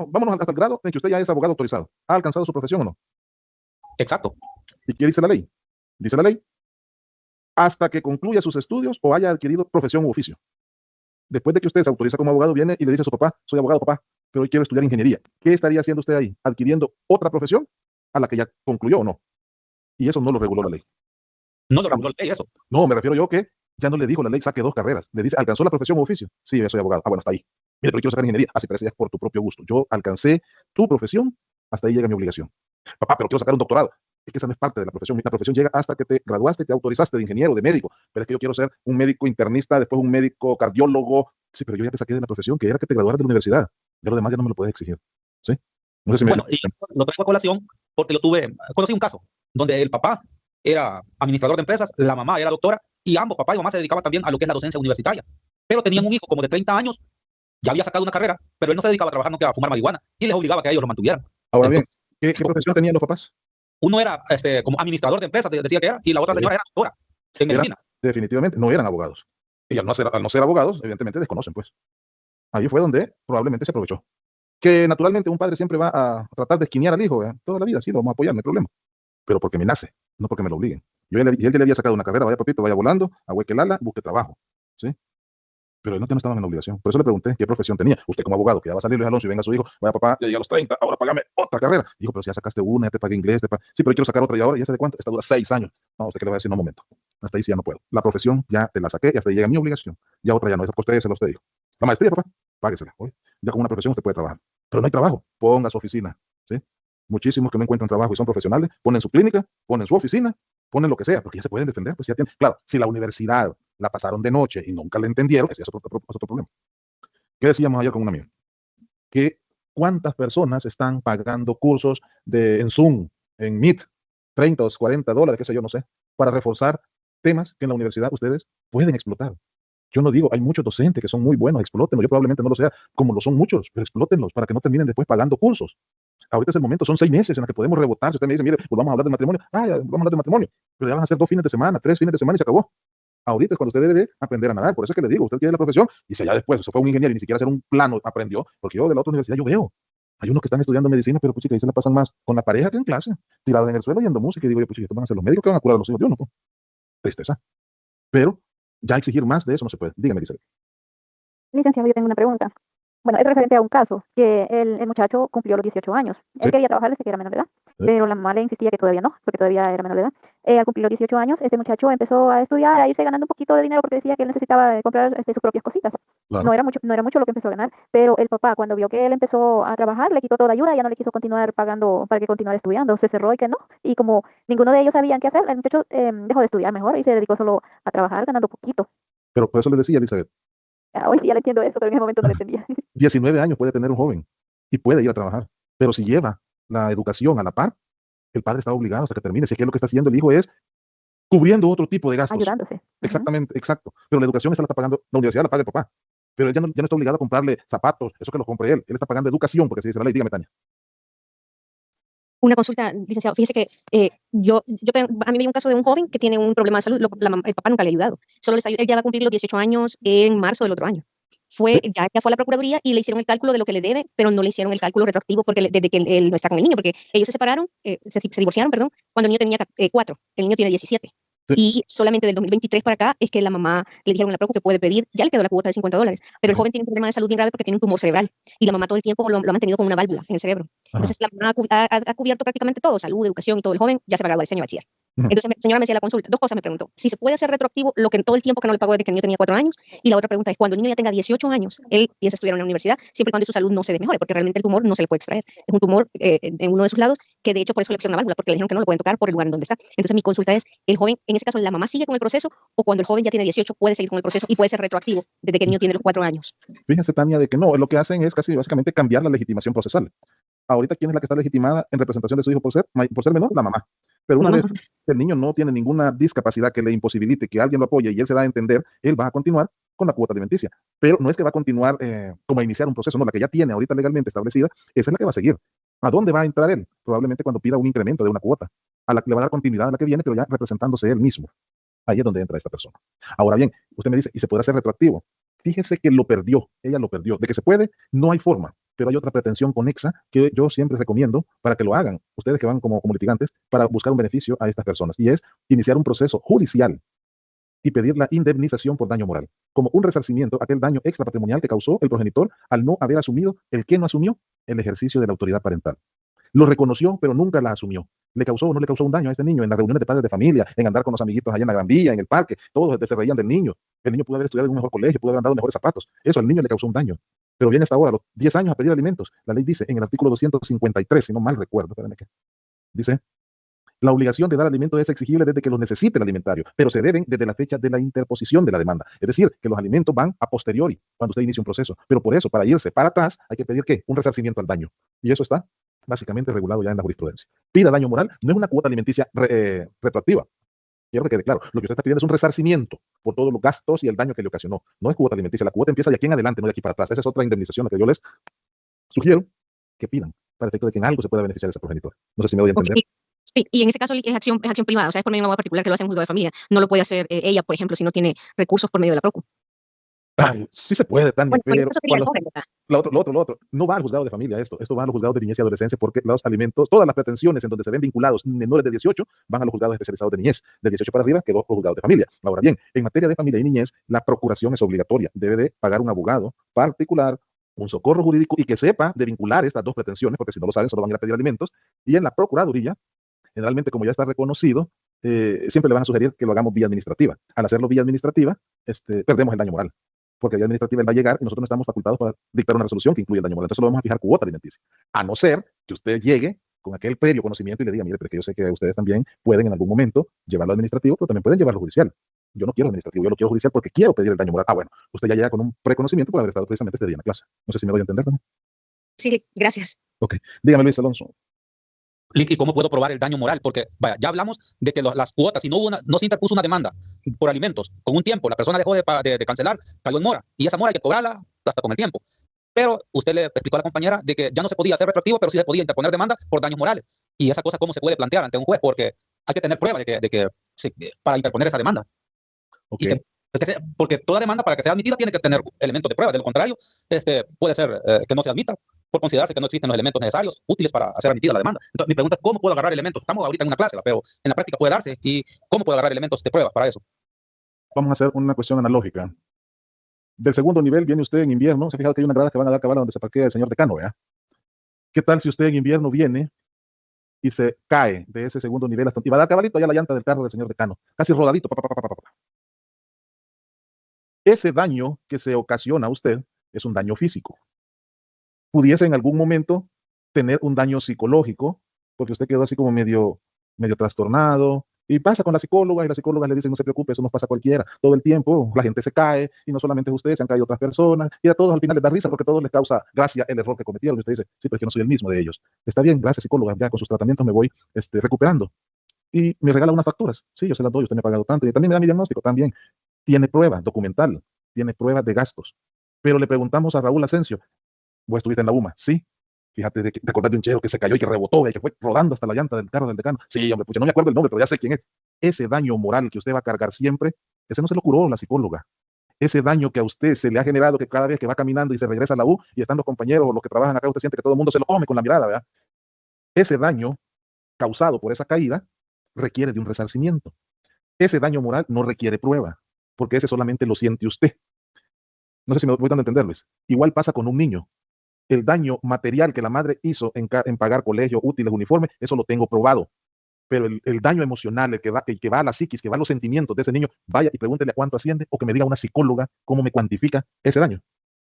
vámonos hasta el grado en que usted ya es abogado autorizado. ¿Ha alcanzado su profesión o no? Exacto. ¿Y qué dice la ley? Dice la ley, hasta que concluya sus estudios o haya adquirido profesión u oficio. Después de que usted se autoriza como abogado, viene y le dice a su papá, soy abogado, papá, pero hoy quiero estudiar ingeniería. ¿Qué estaría haciendo usted ahí? ¿Adquiriendo otra profesión a la que ya concluyó o no? Y eso no lo reguló la ley. No lo reguló la ley, eso. No, me refiero yo que ya no le dijo la ley saque 2 carreras. Le dice, ¿alcanzó la profesión u oficio? Sí, yo soy abogado. Bueno, hasta ahí. Mire, pero yo quiero sacar ingeniería. Así parece ya es por tu propio gusto. Yo alcancé tu profesión, hasta ahí llega mi obligación. Papá, pero quiero sacar un doctorado. Es que esa no es parte de la profesión. La profesión llega hasta que te graduaste, te autorizaste de ingeniero, de médico. Pero es que yo quiero ser un médico internista, después un médico cardiólogo. Sí, pero yo ya te saqué de la profesión, que era que te graduaras de la universidad. De lo demás ya no me lo puedes exigir. ¿Sí? No sé si Bueno, y lo traigo a colación porque conocí un caso donde el papá era administrador de empresas, la mamá era doctora y ambos, papá y mamá, se dedicaban también a lo que es la docencia universitaria. Pero tenían un hijo como de 30 años, ya había sacado una carrera, pero él no se dedicaba a trabajar, no que a fumar marihuana y les obligaba a que ellos lo mantuvieran. Ahora bien, Entonces, ¿qué profesión tenían los papás? uno era como administrador de empresas, decía que era, y la otra señora era doctora en medicina. Definitivamente no eran abogados. Y al no ser abogados, evidentemente desconocen, pues. Ahí fue donde probablemente se aprovechó. Que naturalmente un padre siempre va a tratar de esquinear al hijo, toda la vida, sí, lo vamos a apoyar, no hay problema. Pero porque me nace, no porque me lo obliguen. Y él ya le había sacado una carrera, vaya papito, vaya volando, a Huequelala, busque trabajo, ¿sí? Pero él no estaba en la obligación. Por eso le pregunté qué profesión tenía. Usted como abogado, que ya va a salir Luis Alonso y venga su hijo, vaya papá, ya llega a los 30, ahora págame otra carrera. Dijo, pero si ya sacaste una, ya te pagué inglés, sí, pero yo quiero sacar otra y ahora, ¿ya sé de cuánto? Esta dura 6 años. No, usted que le va a decir, no, un momento. Hasta ahí sí ya no puedo. La profesión ya te la saqué y hasta ahí llega mi obligación. Ya otra ya no, esa coste se lo usted dijo. La maestría, papá, páguesela. Oye, ya con una profesión usted puede trabajar. Pero no hay trabajo, ponga su oficina, ¿sí? Muchísimos que no encuentran trabajo y son profesionales, ponen su clínica, ponen su oficina, ponen lo que sea, porque ya se pueden defender, pues ya tienen. Claro, si la universidad la pasaron de noche y nunca la entendieron, ese es otro problema. ¿Qué decíamos ayer con un amigo? Que cuántas personas están pagando cursos en Zoom, en Meet, $30 o $40, qué sé yo, no sé, para reforzar temas que en la universidad ustedes pueden explotar. Yo no digo, hay muchos docentes que son muy buenos, explótenlos. Yo probablemente no lo sea, como lo son muchos, pero explótenlos para que no terminen después pagando cursos. Ahorita es el momento, son 6 meses en los que podemos rebotar. Si usted me dice, mire, pues vamos a hablar de matrimonio, ya, vamos a hablar de matrimonio, pero ya van a ser 2 fines de semana, 3 fines de semana y se acabó. Ahorita es cuando usted debe de aprender a nadar. Por eso es que le digo, usted quiere la profesión y si allá después se fue un ingeniero y ni siquiera hacer un plano aprendió, porque yo de la otra universidad yo veo. Hay unos que están estudiando medicina, pero pues, que ahí se la pasan más con la pareja que en clase, tirados en el suelo oyendo música. Y digo, pues, ¿qué van a hacer los médicos que van a curar a los hijos de uno? Pues? Tristeza. Pero ya exigir más de eso no se puede. Dígame, Giselle. Licenciado, yo tengo una pregunta. Bueno, es referente a un caso, que el muchacho cumplió los 18 años. Él Sí. quería trabajar desde que era menor de edad, Sí. pero la mamá le insistía que todavía no, porque todavía era menor de edad. Al cumplir los 18 años, este muchacho empezó a estudiar, a irse ganando un poquito de dinero porque decía que él necesitaba comprar sus propias cositas. Claro. No era mucho lo que empezó a ganar, pero el papá, cuando vio que él empezó a trabajar, le quitó toda ayuda, y ya no le quiso continuar pagando para que continuara estudiando, se cerró y que no. Y como ninguno de ellos sabían qué hacer, el muchacho dejó de estudiar mejor y se dedicó solo a trabajar, ganando poquito. Pero por eso le decía, Elizabeth, Hoy sí ya le entiendo eso, pero en ese momento no lo entendía. 19 años puede tener un joven y puede ir a trabajar, pero si lleva la educación a la par, el padre está obligado hasta que termine. Si es que lo que está haciendo el hijo es cubriendo otro tipo de gastos. Ayudándose. Ujú. Exactamente, exacto. Pero la educación esa la está pagando, la universidad la paga el papá. Pero él ya no está obligado a comprarle zapatos, eso que los compre él. Él está pagando educación, porque así dice la ley. Dígame, Tania. Una consulta, licenciado. Fíjese que a mí me dio un caso de un joven que tiene un problema de salud. El papá nunca le ha ayudado. Él ya va a cumplir los 18 años en marzo del otro año. Ya fue a la Procuraduría y le hicieron el cálculo de lo que le debe, pero no le hicieron el cálculo retroactivo desde que él no está con el niño, porque ellos se separaron, se divorciaron, perdón, cuando el niño tenía 4, el niño tiene 17. Sí. Y solamente del 2023 para acá es que la mamá le dijeron a la Procu que puede pedir, ya le quedó la cuota de $50, pero el joven tiene un problema de salud bien grave porque tiene un tumor cerebral y la mamá todo el tiempo lo ha mantenido con una válvula en el cerebro. Entonces la mamá ha cubierto prácticamente todo, salud, educación y todo. El joven ya se va a graduar este año de bachiller. Ujú. Entonces, señora, me hacía la consulta, 2 cosas me preguntó. Si se puede hacer retroactivo lo que todo el tiempo que no le pagó desde que el niño tenía 4 años, y la otra pregunta es, cuando el niño ya tenga 18 años, él piensa estudiar en la universidad, siempre y cuando su salud no se desmejore, porque realmente el tumor no se le puede extraer. Es un tumor en uno de sus lados, que de hecho por eso le pusieron la válvula, porque le dijeron que no lo pueden tocar por el lugar en donde está. Entonces mi consulta es, ¿el joven, en ese caso, la mamá sigue con el proceso, o cuando el joven ya tiene 18 puede seguir con el proceso y puede ser retroactivo desde que el niño tiene los 4 años? Fíjense, Tania, de que no, lo que hacen es casi básicamente cambiar la legitimación procesal. Ahorita, ¿quién es la que está legitimada en representación de su hijo por ser menor? La mamá. Pero una vez que el niño no tiene ninguna discapacidad que le imposibilite que alguien lo apoye y él se da a entender, él va a continuar con la cuota alimenticia. Pero no es que va a continuar como a iniciar un proceso, no, la que ya tiene ahorita legalmente establecida, esa es la que va a seguir. ¿A dónde va a entrar él? Probablemente cuando pida un incremento de una cuota, a la que le va a dar continuidad a la que viene, pero ya representándose él mismo. Ahí es donde entra esta persona. Ahora bien, usted me dice, ¿y se puede hacer retroactivo? Fíjese que lo perdió, ella lo perdió. De que se puede, no hay forma, pero hay otra pretensión conexa que yo siempre recomiendo para que lo hagan, ustedes que van como litigantes, para buscar un beneficio a estas personas, y es iniciar un proceso judicial y pedir la indemnización por daño moral, como un resarcimiento a aquel daño extrapatrimonial que causó el progenitor al no haber asumido el que no asumió el ejercicio de la autoridad parental. Lo reconoció, pero nunca la asumió. ¿Le causó o no le causó un daño a este niño en las reuniones de padres de familia, en andar con los amiguitos allá en la Gran Vía, en el parque? Todos se reían del niño. El niño pudo haber estudiado en un mejor colegio, pudo haber andado en mejores zapatos. Eso al niño le causó un daño. Pero viene hasta ahora, a los 10 años, a pedir alimentos. La ley dice en el artículo 253, si no mal recuerdo, espérame que dice, la obligación de dar alimentos es exigible desde que los necesite el alimentario, pero se deben desde la fecha de la interposición de la demanda. Es decir, que los alimentos van a posteriori, cuando usted inicia un proceso. Pero por eso, para irse para atrás, hay que pedir ¿qué? Un resarcimiento al daño. Y eso está básicamente regulado ya en la jurisprudencia. Pida daño moral, no es una cuota alimenticia retroactiva. Quiero que quede claro, lo que usted está pidiendo es un resarcimiento por todos los gastos y el daño que le ocasionó. No es cuota alimenticia, la cuota empieza de aquí en adelante, no de aquí para atrás. Esa es otra indemnización a la que yo les sugiero que pidan, para el efecto de que en algo se pueda beneficiar a ese progenitor. No sé si me doy a entender. Okay. Sí, y en ese caso es acción privada, o sea, es por medio de un abogado particular que lo hace en juzgado de familia. No lo puede hacer ella, por ejemplo, si no tiene recursos por medio de la Procu. Ay, sí se puede, Tania, Bueno, pero eso sería el cuando, joven, ¿verdad? lo otro, no va al juzgado de familia esto va a los juzgados de niñez y adolescencia porque los alimentos, todas las pretensiones en donde se ven vinculados menores de 18 van a los juzgados especializados de niñez, de 18 para arriba quedó los juzgados de familia. Ahora bien, en materia de familia y niñez, la procuración es obligatoria, debe de pagar un abogado particular, un socorro jurídico y que sepa de vincular estas dos pretensiones, porque si no lo saben solo van a ir a pedir alimentos, y en la procuraduría, generalmente como ya está reconocido, siempre le van a sugerir que lo hagamos vía administrativa. Al hacerlo vía administrativa, perdemos el daño moral, porque vía administrativa él va a llegar y nosotros no estamos facultados para dictar una resolución que incluya el daño moral. Entonces lo vamos a fijar cuota alimenticia. A no ser que usted llegue con aquel previo conocimiento y le diga, mire, pero que yo sé que ustedes también pueden en algún momento llevarlo administrativo, pero también pueden llevarlo judicial. Yo no quiero administrativo, yo lo quiero judicial porque quiero pedir el daño moral. Ah, bueno, usted ya llega con un preconocimiento por haber estado precisamente este día en la clase. No sé si me doy a entender también. Sí, gracias. Ok, dígame Luis Alonso. ¿Y cómo puedo probar el daño moral? Porque, vaya, ya hablamos de que las cuotas, si no se interpuso una demanda por alimentos, con un tiempo, la persona dejó de cancelar, cayó en mora, y esa mora hay que cobrarla hasta con el tiempo. Pero usted le explicó a la compañera de que ya no se podía hacer retroactivo, pero sí se podía interponer demanda por daños morales. Y esa cosa, ¿cómo se puede plantear ante un juez? Porque hay que tener prueba para interponer esa demanda. Ok. Porque toda demanda, para que sea admitida, tiene que tener elementos de prueba. De lo contrario, puede ser que no se admita por considerarse que no existen los elementos necesarios, útiles para hacer admitida la demanda. Entonces, mi pregunta es, ¿cómo puedo agarrar elementos? Estamos ahorita en una clase, pero en la práctica puede darse. ¿Y cómo puedo agarrar elementos de prueba para eso? Vamos a hacer una cuestión analógica. Del segundo nivel viene usted en invierno. Se ha fijado que hay una grada que van a dar cabal donde se parquea el señor decano, ¿verdad? ¿Qué tal si usted en invierno viene y se cae de ese segundo nivel y va a dar cabalito allá a la llanta del carro del señor decano? Casi rodadito. Ese daño que se ocasiona a usted es un daño físico. Pudiese en algún momento tener un daño psicológico, porque usted quedó así como medio trastornado, y pasa con la psicóloga, y la psicóloga le dice, no se preocupe, eso nos pasa a cualquiera, todo el tiempo la gente se cae, y no solamente es usted, se han caído otras personas, y a todos al final les da risa, porque a todos les causa gracia el error que cometieron, y usted dice, sí, pero es que no soy el mismo de ellos. Está bien, gracias psicóloga, ya con sus tratamientos me voy recuperando. Y me regala unas facturas, sí, yo se las doy, usted me ha pagado tanto, y también me da mi diagnóstico, también. Tiene prueba documental, tiene pruebas de gastos. Pero le preguntamos a Raúl Asensio, ¿vos estuviste en la UMA? Sí. Fíjate, te acordás de un chero que se cayó y que rebotó y que fue rodando hasta la llanta del carro del decano. Sí, hombre, pucha, no me acuerdo el nombre, pero ya sé quién es. Ese daño moral que usted va a cargar siempre, ese no se lo curó la psicóloga. Ese daño que a usted se le ha generado, que cada vez que va caminando y se regresa a la U y están los compañeros o los que trabajan acá, usted siente que todo el mundo se lo come con la mirada, ¿verdad? Ese daño causado por esa caída requiere de un resarcimiento. Ese daño moral no requiere prueba, porque ese solamente lo siente usted. No sé si me voy dando a entender, Luis. Igual pasa con un niño. El daño material que la madre hizo en pagar colegio, útiles, uniformes, eso lo tengo probado. Pero el daño emocional, el que va a la psiquis, que va a los sentimientos de ese niño, vaya y pregúntele a cuánto asciende, o que me diga una psicóloga cómo me cuantifica ese daño.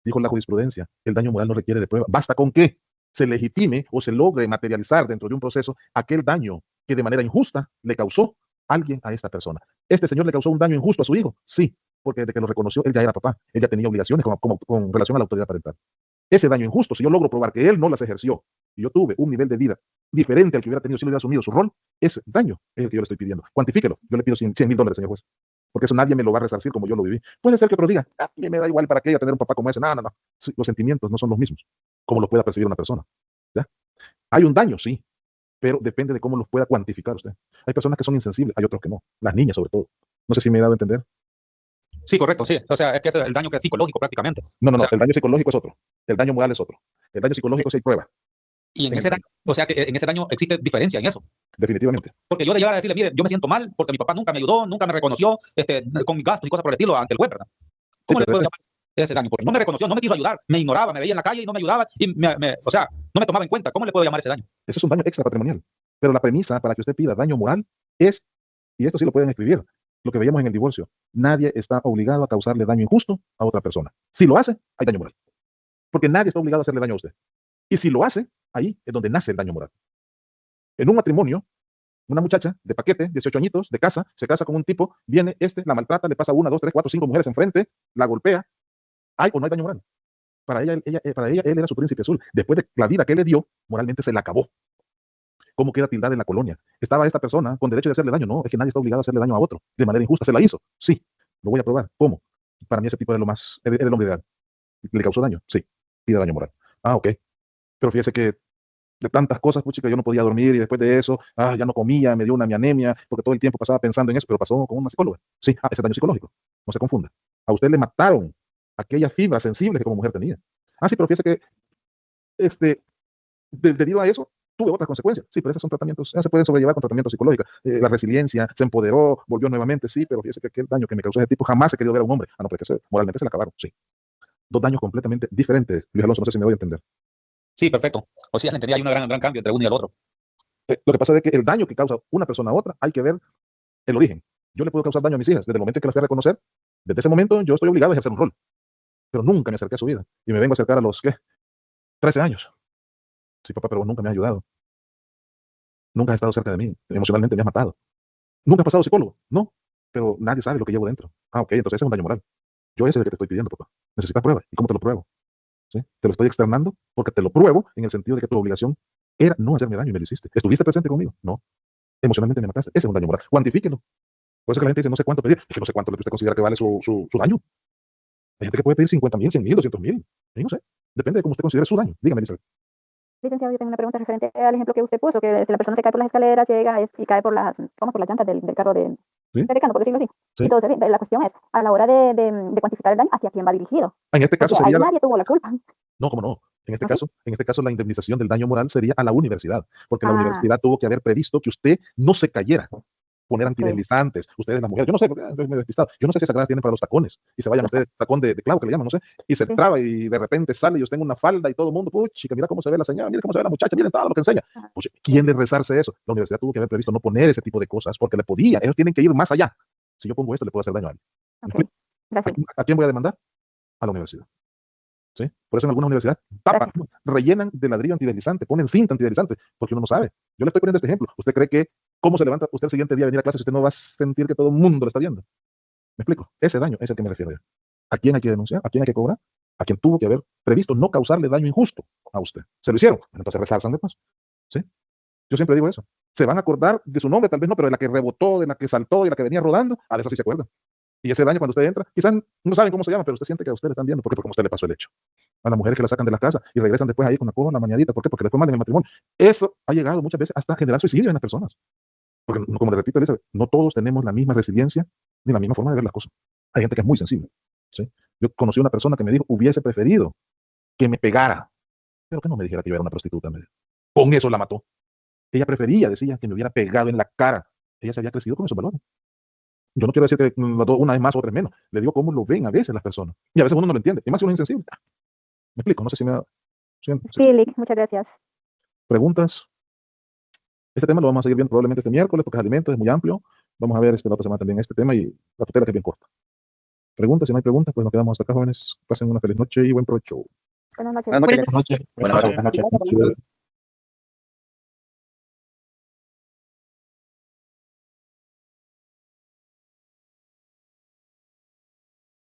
Dijo la jurisprudencia, el daño moral no requiere de prueba. Basta con que se legitime o se logre materializar dentro de un proceso aquel daño que de manera injusta le causó alguien a esta persona. ¿Este señor le causó un daño injusto a su hijo? Sí, porque desde que lo reconoció, él ya era papá, él ya tenía obligaciones con relación a la autoridad parental. Ese daño injusto, si yo logro probar que él no las ejerció y yo tuve un nivel de vida diferente al que hubiera tenido si hubiera asumido su rol, ese daño es el que yo le estoy pidiendo. Cuantifíquelo. Yo le pido $100,000, señor juez, porque eso nadie me lo va a resarcir como yo lo viví. Puede ser que otro diga, a mí me da igual para qué tener un papá como ese. No. Sí, los sentimientos no son los mismos, como los pueda percibir una persona. ¿Ya? Hay un daño, sí, pero depende de cómo los pueda cuantificar usted. Hay personas que son insensibles, hay otros que no. Las niñas, sobre todo. No sé si me he dado a entender. Sí, correcto, sí. O sea, es que ese es el daño que es psicológico prácticamente. No, O sea, el daño psicológico es otro. El daño moral es otro. El daño psicológico sí hay prueba, y en ese daño, o sea, que en ese daño existe diferencia en eso. definitivamente. Porque yo de llegar a decirle, mire, yo me siento mal porque mi papá nunca me ayudó, nunca me reconoció con mis gastos y cosas por el estilo ante el juez, ¿verdad? ¿Cómo le pero puedo llamar ese daño? Porque no me reconoció, no me quiso ayudar, me ignoraba, me veía en la calle y no me ayudaba, y o sea, no me tomaba en cuenta. ¿Cómo le puedo llamar ese daño? Eso es un daño extra patrimonial. Pero la premisa para que usted pida daño moral es, y esto sí lo pueden escribir, lo que veíamos en el divorcio. Nadie está obligado a causarle daño injusto a otra persona. Si lo hace, hay daño moral. Porque nadie está obligado a hacerle daño a usted. Y si lo hace, ahí es donde nace el daño moral. En un matrimonio, una muchacha de paquete, 18 añitos, de casa, se casa con un tipo, viene la maltrata, le pasa 1, 2, 3, 4, 5 mujeres enfrente, la golpea. ¿Hay o no hay daño moral? Para ella, él era su príncipe azul. Después de la vida que le dio, moralmente se la acabó. ¿Cómo queda tildada en la colonia? ¿Estaba esta persona con derecho de hacerle daño? No, es que nadie está obligado a hacerle daño a otro. De manera injusta, ¿se la hizo? Sí. Lo voy a probar. ¿Cómo? Para mí ese tipo era el hombre ideal. ¿Le causó daño? Sí. Pide daño moral. Ah, ok. Pero fíjese que de tantas cosas, pues chica, yo no podía dormir y después de eso, ya no comía, me dio mi anemia, porque todo el tiempo pasaba pensando en eso, pero pasó con una psicóloga. Sí, ese daño psicológico. No se confunda. A usted le mataron aquellas fibras sensibles que como mujer tenía. Sí, pero fíjese que debido a eso, tuve otras consecuencias. Sí, pero esos son tratamientos, se pueden sobrellevar con tratamientos psicológicos. La resiliencia, se empoderó, volvió nuevamente, sí, pero fíjese que aquel daño que me causó ese tipo jamás he querido ver a un hombre. No, porque moralmente se le acabaron, sí. Dos daños completamente diferentes. Luis Alonso, no sé si me doy a entender. Sí, perfecto. O sea, le entendí, hay un gran cambio entre uno y el otro. Lo que pasa es que el daño que causa una persona a otra, hay que ver el origen. Yo le puedo causar daño a mis hijas desde el momento en que las fui a reconocer. Desde ese momento yo estoy obligado a ejercer un rol. Pero nunca me acerqué a su vida. Y me vengo a acercar a los, 13 años. Sí, papá, pero vos nunca me has ayudado. Nunca has estado cerca de mí. Emocionalmente me has matado. Nunca has pasado psicólogo. No. Pero nadie sabe lo que llevo dentro. Ok, entonces ese es un daño moral. Yo ese es el que te estoy pidiendo, papá. Necesitas pruebas. ¿Y cómo te lo pruebo? ¿Sí? Te lo estoy externando porque te lo pruebo en el sentido de que tu obligación era no hacerme daño y me lo hiciste. ¿Estuviste presente conmigo? No. Emocionalmente me mataste. Ese es un daño moral. Cuantifíquelo. Por eso que la gente dice, no sé cuánto pedir. Es que no sé cuánto es lo que usted considera que vale su daño. Hay gente que puede pedir 50,000, 100,000, 200,000. No sé. Depende de cómo usted considere su daño. Dígame, Elizabeth. Licenciado, yo tengo una pregunta referente al ejemplo que usted puso, que si la persona se cae por las escaleras, llega y cae por las, ¿cómo? Por las llantas del carro de ¿Sí? Ricardo, por decirlo así. Sí. Entonces, la cuestión es, a la hora de cuantificar el daño, ¿hacia quién va dirigido? En este caso Porque ahí sería... nadie tuvo la culpa. No, cómo no. En este ¿Ok? caso, la indemnización del daño moral sería a la universidad, porque la Ah. universidad tuvo que haber previsto que usted no se cayera, poner Ok. antideslizantes, ustedes las mujeres, yo no sé, porque estoy medio despistado, yo no sé si esas gradas tienen para los tacones, y se vayan ustedes, tacón de clavo que le llaman, no sé, y se Sí. traba y de repente sale y usted tengo una falda y todo el mundo, puchica, mira cómo se ve la señora, mira cómo se ve la muchacha, miren todo lo que enseña. Ajá. Pucha, ¿quién le rezarse eso? La universidad tuvo que haber previsto no poner ese tipo de cosas, porque le podía, ellos tienen que ir más allá. Si yo pongo esto, le puedo hacer daño a alguien. ¿Me Ok. explico? Gracias. ¿A quién voy a demandar? A la universidad. ¿Sí? Por eso en algunas universidades tapan, rellenan de ladrillo antideslizante, ponen cinta antideslizante, porque uno no sabe. Yo le estoy poniendo este ejemplo. ¿Usted cree que cómo se levanta usted el siguiente día a venir a clase si usted no va a sentir que todo el mundo lo está viendo? ¿Me explico? Ese daño es el que me refiero yo. ¿A quién hay que denunciar? ¿A quién hay que cobrar? A quien tuvo que haber previsto no causarle daño injusto a usted. Se lo hicieron, entonces resalzan de paso. ¿Sí? Yo siempre digo eso. Se van a acordar de su nombre, tal vez no, pero de la que rebotó, de la que saltó, de la que venía rodando, a veces sí se acuerdan. Y ese daño cuando usted entra, quizás no saben cómo se llama, pero usted siente que a usted le están viendo, porque como usted le pasó el hecho. A las mujeres que la sacan de la casa y regresan después ahí con la coja en la mañanita, ¿por qué? Porque después malen el matrimonio. Eso ha llegado muchas veces hasta a generar suicidio en las personas. Porque, como le repito, Elizabeth, no todos tenemos la misma resiliencia ni la misma forma de ver las cosas. Hay gente que es muy sensible. ¿Sí? Yo conocí una persona que me dijo, hubiese preferido que me pegara, pero que no me dijera que yo era una prostituta. Con eso la mató. Ella prefería, decía, que me hubiera pegado en la cara. Ella se había crecido con esos valores. Yo no quiero decir que una es más, otra es menos. Le digo cómo lo ven a veces las personas. Y a veces uno no lo entiende. Y más si uno es insensible. Me explico, no sé si me da... Sí, Lick, muchas gracias. preguntas. Este tema lo vamos a seguir viendo probablemente este miércoles porque es alimentos, es muy amplio. Vamos a ver la otra semana también este tema y la tutela que es bien corta. Preguntas, si no hay preguntas, pues nos quedamos hasta acá, jóvenes. Pasen una feliz noche y buen provecho. Buenas noches. Buenas noches. Buenas noches. Buenas noches. Buenas noches.